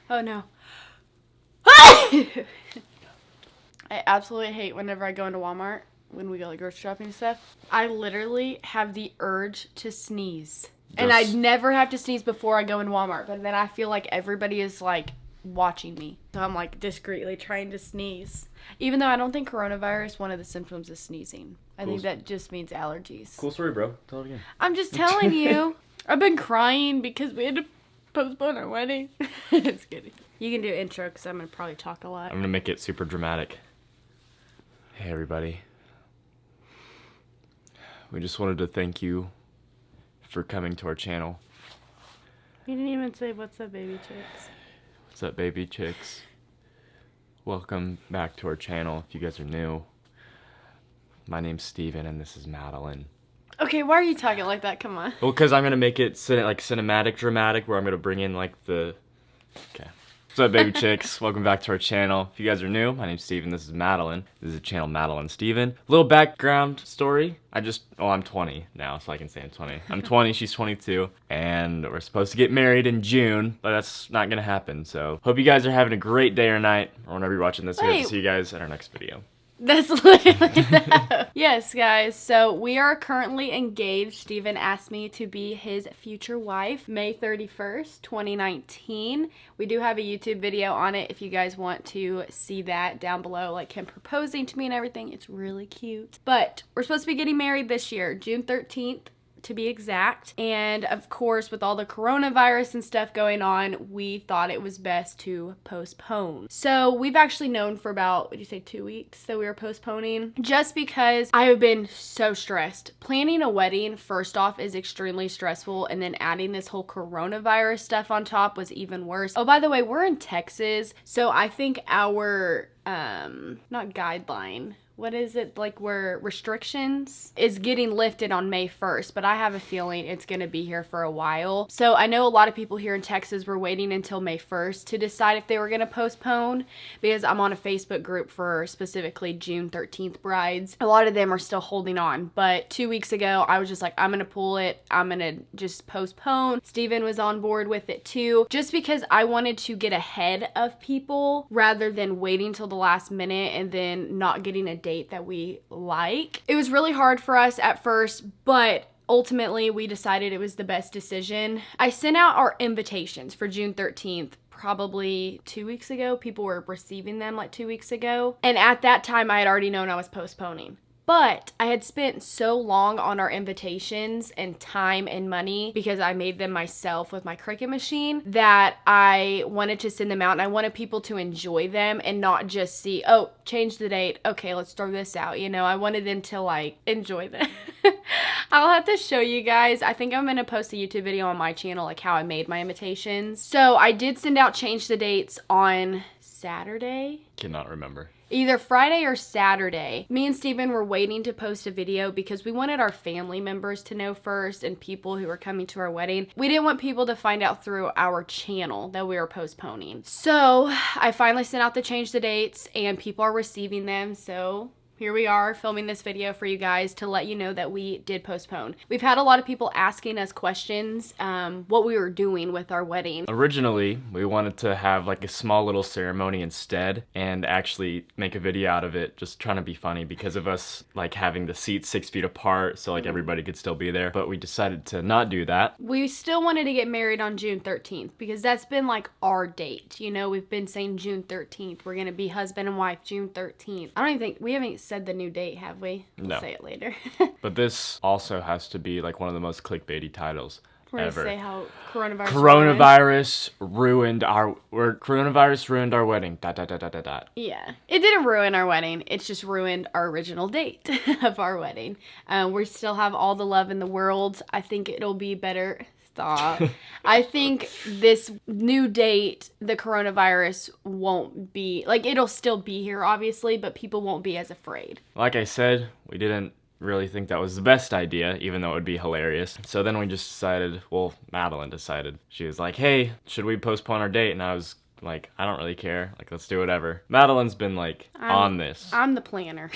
Oh no. I absolutely hate whenever I go into Walmart when we go like grocery shopping and stuff. I literally have the urge to sneeze. And I'd never have to sneeze before I go in Walmart, but then I feel like everybody is like watching me. So I'm like discreetly trying to sneeze. Even though I don't think coronavirus, one of the symptoms is sneezing. I think that just means allergies. Cool story, bro. Tell it again. I'm just telling you. I've been crying because we had to postpone our wedding. Just kidding. You can do intro because I'm going to probably talk a lot. I'm going to make it super dramatic. Hey, everybody. We just wanted to thank you for coming to our channel. You didn't even say, what's up, baby chicks? What's up, baby chicks? Welcome back to our channel if you guys are new. My name's Steven and this is Madeline. Okay, why are you talking like that? Come on. Well, because I'm going to make it like cinematic dramatic where I'm going to bring in like the... Okay. What's up, baby chicks? Welcome back to our channel. If you guys are new, my name's Steven. This is Madeline. This is the channel Madeline Steven. Little background story. I'm 20 now, so I can say I'm 20. I'm 20, she's 22, and we're supposed to get married in June, but that's not gonna happen, so hope you guys are having a great day or night, or whenever you're watching this. We hope to see you guys in our next video. That's literally that. Yes, guys, so we are currently engaged. Steven asked me to be his future wife May 31st, 2019. We do have a YouTube video on it if you guys want to see that down below, like him proposing to me and everything. It's really cute. But we're supposed to be getting married this year, June 13th. To be exact. And of course, with all the coronavirus and stuff going on, we thought it was best to postpone. So we've actually known for about, would you say 2 weeks that we were postponing, just because I have been so stressed. Planning a wedding, first off, is extremely stressful, and then adding this whole coronavirus stuff on top was even worse. Oh, by the way, we're in Texas, so I think our not guideline, what is it, like where restrictions is getting lifted on May 1st, but I have a feeling it's going to be here for a while. So I know a lot of people here in Texas were waiting until May 1st to decide if they were going to postpone, because I'm on a Facebook group for specifically June 13th brides. A lot of them are still holding on, but 2 weeks ago I was just like, I'm going to pull it. I'm going to just postpone. Steven was on board with it too, just because I wanted to get ahead of people rather than waiting till the last minute and then not getting a date that we like. It was really hard for us at first, but ultimately we decided it was the best decision. I sent out our invitations for June 13th probably 2 weeks ago. People were receiving them like 2 weeks ago. And at that time I had already known I was postponing. But I had spent so long on our invitations and time and money because I made them myself with my Cricut machine that I wanted to send them out, and I wanted people to enjoy them and not just see, oh, change the date. Okay, let's throw this out. You know, I wanted them to like enjoy them. I'll have to show you guys. I think I'm going to post a YouTube video on my channel like how I made my invitations. So I did send out change the dates on Saturday. Cannot remember. Either Friday or Saturday. Me and Steven were waiting to post a video because we wanted our family members to know first and people who were coming to our wedding. We didn't want people to find out through our channel that we were postponing. So I finally sent out the change the dates and people are receiving them. So here we are filming this video for you guys to let you know that we did postpone. We've had a lot of people asking us questions, what we were doing with our wedding. Originally, we wanted to have like a small little ceremony instead and actually make a video out of it, just trying to be funny because of us like having the seats 6 feet apart so like everybody could still be there. But we decided to not do that. We still wanted to get married on June 13th because that's been like our date. You know, we've been saying June 13th. We're going to be husband and wife June 13th. I don't even think, we haven't said the new date, have we? We'll say it later. But this also has to be like one of the most clickbaity titles ever. Say how coronavirus ruined our wedding. ... Yeah, it didn't ruin our wedding. It's just ruined our original date of our wedding. We still have all the love in the world. I think it'll be better. Stop. I think this new date, the coronavirus won't be, like, it'll still be here, obviously, but people won't be as afraid. Like I said, we didn't really think that was the best idea, even though it would be hilarious. So then we just decided, well, Madeline decided. She was like, hey, should we postpone our date? And I was like, I don't really care. Like, let's do whatever. Madeline's been like on this. I'm the planner.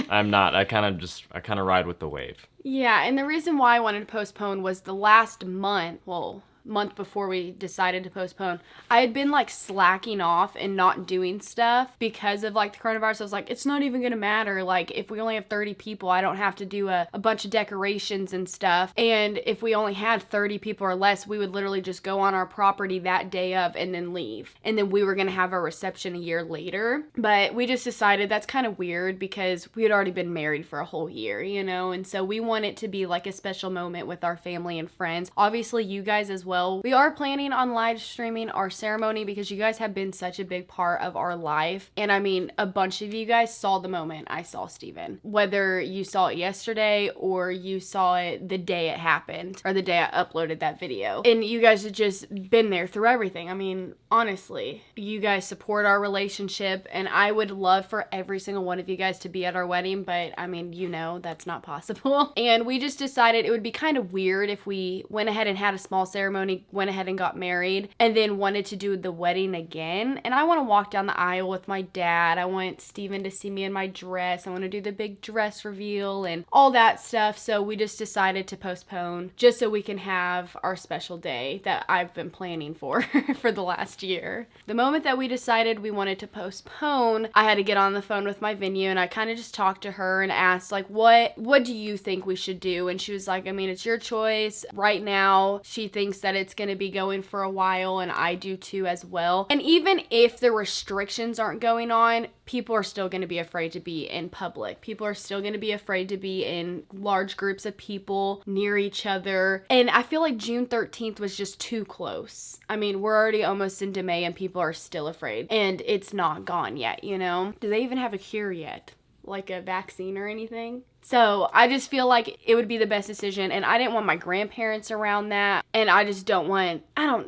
I'm not. I kind of ride with the wave. Yeah, and the reason why I wanted to postpone was the last month, well, month before we decided to postpone, I had been like slacking off and not doing stuff because of like the coronavirus. I was like, it's not even gonna matter. Like, if we only have 30 people, I don't have to do a bunch of decorations and stuff. And if we only had 30 people or less, we would literally just go on our property that day of and then leave. And then we were gonna have our reception a year later. But we just decided that's kind of weird because we had already been married for a whole year, you know? And so we want it to be like a special moment with our family and friends. Obviously, you guys as well. We are planning on live streaming our ceremony because you guys have been such a big part of our life. And I mean, a bunch of you guys saw the moment I saw Steven. Whether you saw it yesterday or you saw it the day it happened or the day I uploaded that video. And you guys have just been there through everything. I mean, honestly, you guys support our relationship, and I would love for every single one of you guys to be at our wedding, but I mean, you know, that's not possible. And we just decided it would be kind of weird if we went ahead and had a small ceremony, went ahead and got married, and then wanted to do the wedding again. And I want to walk down the aisle with my dad. I want Steven to see me in my dress. I want to do the big dress reveal and all that stuff. So we just decided to postpone just so we can have our special day that I've been planning for for the last year. The moment that we decided we wanted to postpone, I had to get on the phone with my venue, and I kind of just talked to her and asked, like, what do you think we should do? And she was like, I mean, it's your choice. Right now, she thinks that it's going to be going for a while, and I do too as well. And even if the restrictions aren't going on, people are still going to be afraid to be in public. People are still going to be afraid to be in large groups of people near each other. And I feel like June 13th was just too close. I mean, we're already almost into May and people are still afraid. And it's not gone yet, you know? Do they even have a cure yet? Like a vaccine or anything? So I just feel like it would be the best decision, and I didn't want my grandparents around that, and I just don't want,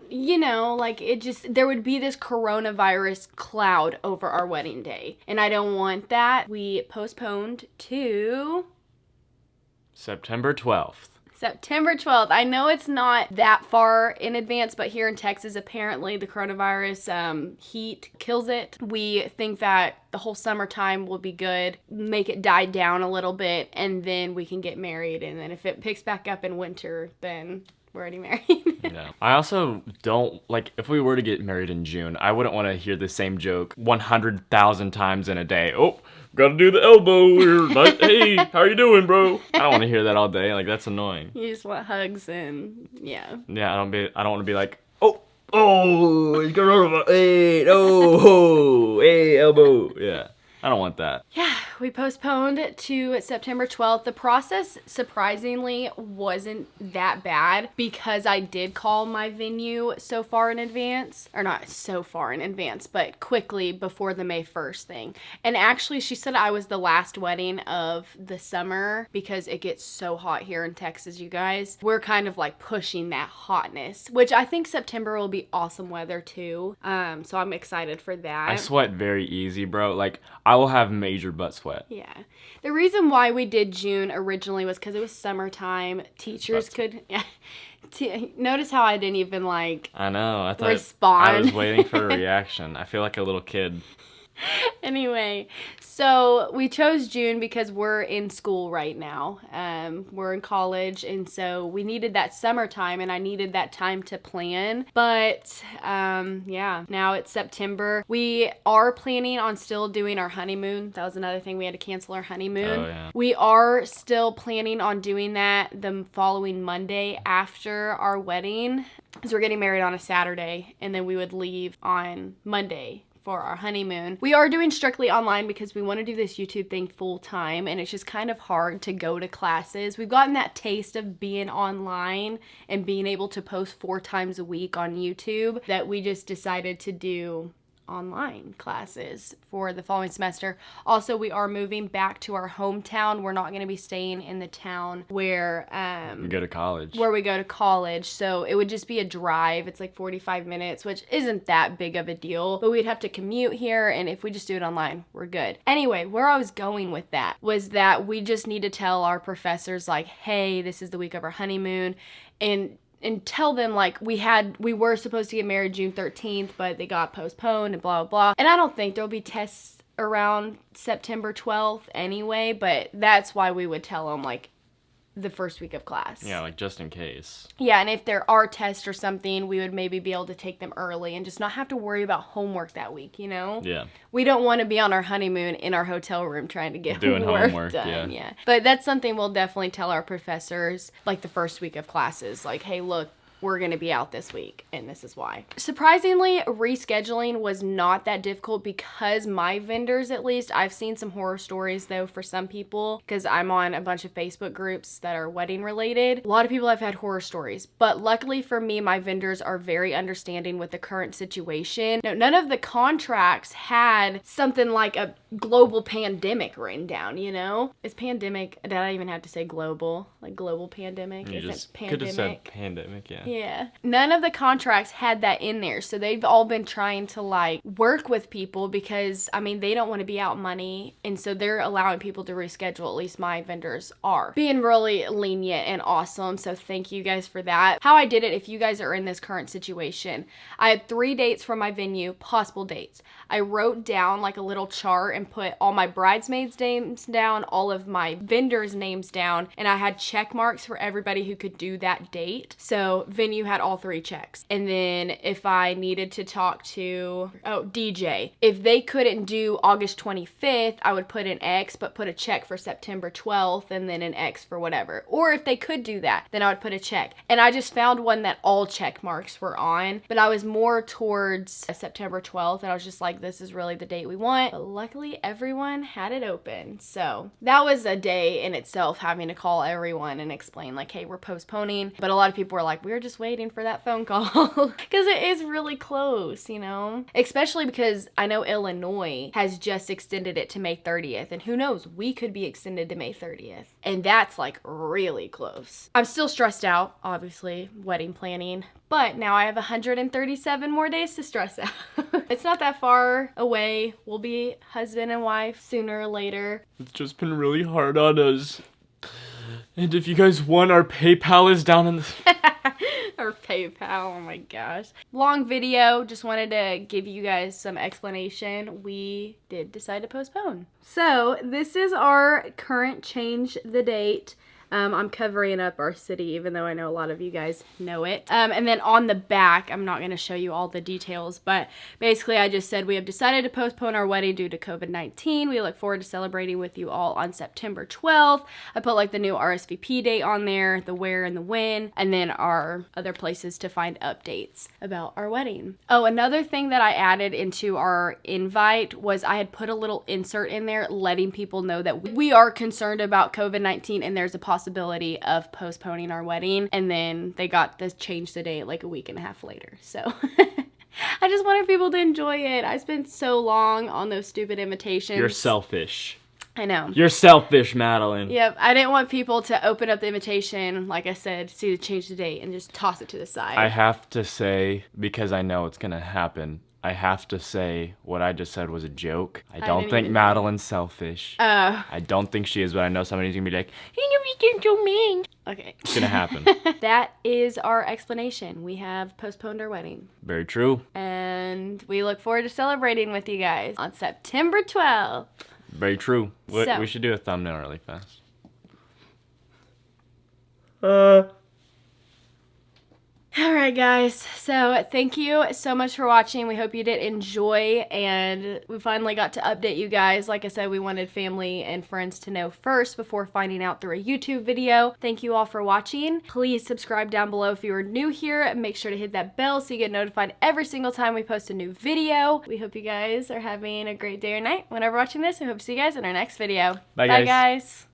you know, like it just, there would be this coronavirus cloud over our wedding day, and I don't want that. We postponed to September 12th. September 12th. I know it's not that far in advance, but here in Texas, apparently the coronavirus heat kills it. We think that the whole summertime will be good, make it die down a little bit, and then we can get married. And then if it picks back up in winter, then we're already married. No. I also don't, like, if we were to get married in June, I wouldn't want to hear the same joke 100,000 times in a day. Oh, gotta do the elbow here. Like, hey, how you doing, bro? I don't want to hear that all day. Like, that's annoying. You just want hugs and, yeah. Yeah, I don't want to be like, oh, he's gonna hey, no, hey, elbow. Yeah, I don't want that. Yeah, we postponed it to September 12th. The process, surprisingly, wasn't that bad because I did call my venue so far in advance. Or not so far in advance, but quickly before the May 1st thing. And actually, she said I was the last wedding of the summer because it gets so hot here in Texas, you guys. We're kind of like pushing that hotness, which I think September will be awesome weather too. So I'm excited for that. I sweat very easy, bro. Like, I will have major butt sweat. Yeah. The reason why we did June originally was because it was summertime. Teachers could... Yeah. Notice how I didn't even, like... I know. I thought respond. I was waiting for a reaction. I feel like a little kid. Anyway, so we chose June because we're in school right now. We're in college, and so we needed that summertime, and I needed that time to plan. But yeah, now it's September. We are planning on still doing our honeymoon. That was another thing. We had to cancel our honeymoon. Oh, yeah. We are still planning on doing that the following Monday after our wedding, because we're getting married on a Saturday, and then we would leave on Monday for our honeymoon. We are doing strictly online because we want to do this YouTube thing full time, and it's just kind of hard to go to classes. We've gotten that taste of being online and being able to post 4 times a week on YouTube that we just decided to do online classes for the following semester. Also, we are moving back to our hometown. We're not going to be staying in the town where we go to college. Where we go to college. So it would just be a drive. It's like 45 minutes, which isn't that big of a deal, but we'd have to commute here, and if we just do it online, we're good. Anyway, where I was going with that was that we just need to tell our professors, like, hey, this is the week of our honeymoon, and tell them, like, we were supposed to get married June 13th, but they got postponed and blah, blah, blah. And I don't think there'll be tests around September 12th anyway, but that's why we would tell them, like, the first week of class. Yeah, like just in case. Yeah, and if there are tests or something, we would maybe be able to take them early and just not have to worry about homework that week, you know? Yeah. We don't want to be on our honeymoon in our hotel room trying to get Doing work homework, done. yeah. But that's something we'll definitely tell our professors, like the first week of classes, like, hey, look, we're going to be out this week, and this is why. Surprisingly, rescheduling was not that difficult because my vendors, at least, I've seen some horror stories, though, for some people, because I'm on a bunch of Facebook groups that are wedding related. A lot of people have had horror stories, but luckily for me, my vendors are very understanding with the current situation. No, none of the contracts had something like a global pandemic written down, you know? Is pandemic, did I even have to say global? Like global pandemic? You Is just it pandemic? could have said pandemic, yeah. Yeah. None of the contracts had that in there. So they've all been trying to like work with people because, I mean, they don't want to be out money. And so they're allowing people to reschedule. At least my vendors are being really lenient and awesome. So thank you guys for that. How I did it, if you guys are in this current situation, I had 3 dates for my venue, possible dates. I wrote down like a little chart and put all my bridesmaids' names down, all of my vendors' names down, and I had check marks for everybody who could do that date. So venue had all 3 checks. And then if I needed to talk to, DJ, if they couldn't do August 25th, I would put an X, but put a check for September 12th and then an X for whatever. Or if they could do that, then I would put a check. And I just found one that all check marks were on, but I was more towards September 12th, and I was just like, this is really the date we want. But luckily everyone had it open. So that was a day in itself, having to call everyone and explain like, hey, we're postponing. But a lot of people were like, we're just waiting for that phone call because it is really close, you know, especially because I know Illinois has just extended it to May 30th, and who knows, we could be extended to May 30th, and that's like really close. I'm still stressed out, obviously, wedding planning, but now I have 137 more days to stress out. It's not that far away. We'll be husband and wife sooner or later. It's just been really hard on us. And if you guys want, our PayPal is down in the... Or PayPal, oh my gosh. Long video, just wanted to give you guys some explanation. We did decide to postpone. So this is our current change the date. I'm covering up our city, even though I know a lot of you guys know it. And then on the back, I'm not going to show you all the details, but basically I just said we have decided to postpone our wedding due to COVID-19. We look forward to celebrating with you all on September 12th. I put like the new RSVP date on there, the where and the when, and then our other places to find updates about our wedding. Oh, another thing that I added into our invite was I had put a little insert in there letting people know that we are concerned about COVID-19 and there's a possibility of postponing our wedding, and then they got this change the date like a week and a half later. So I just wanted people to enjoy it. I spent so long on those stupid invitations. You're selfish. I know. You're selfish, Madeline. Yep. I didn't want people to open up the invitation, like I said, see the change the date and just toss it to the side. I have to say, because I know it's gonna happen, I have to say what I just said was a joke. I don't think Madeline's selfish. I don't think she is, but I know somebody's gonna be like, you're so mean. Okay. It's gonna happen. That is our explanation. We have postponed our wedding. Very true. And we look forward to celebrating with you guys on September 12th. Very true. So, we should do a thumbnail really fast. Alright guys, so thank you so much for watching. We hope you did enjoy, and we finally got to update you guys. Like I said, we wanted family and friends to know first before finding out through a YouTube video. Thank you all for watching. Please subscribe down below if you are new here, and make sure to hit that bell so you get notified every single time we post a new video. We hope you guys are having a great day or night whenever watching this. I hope to see you guys in our next video. Bye guys.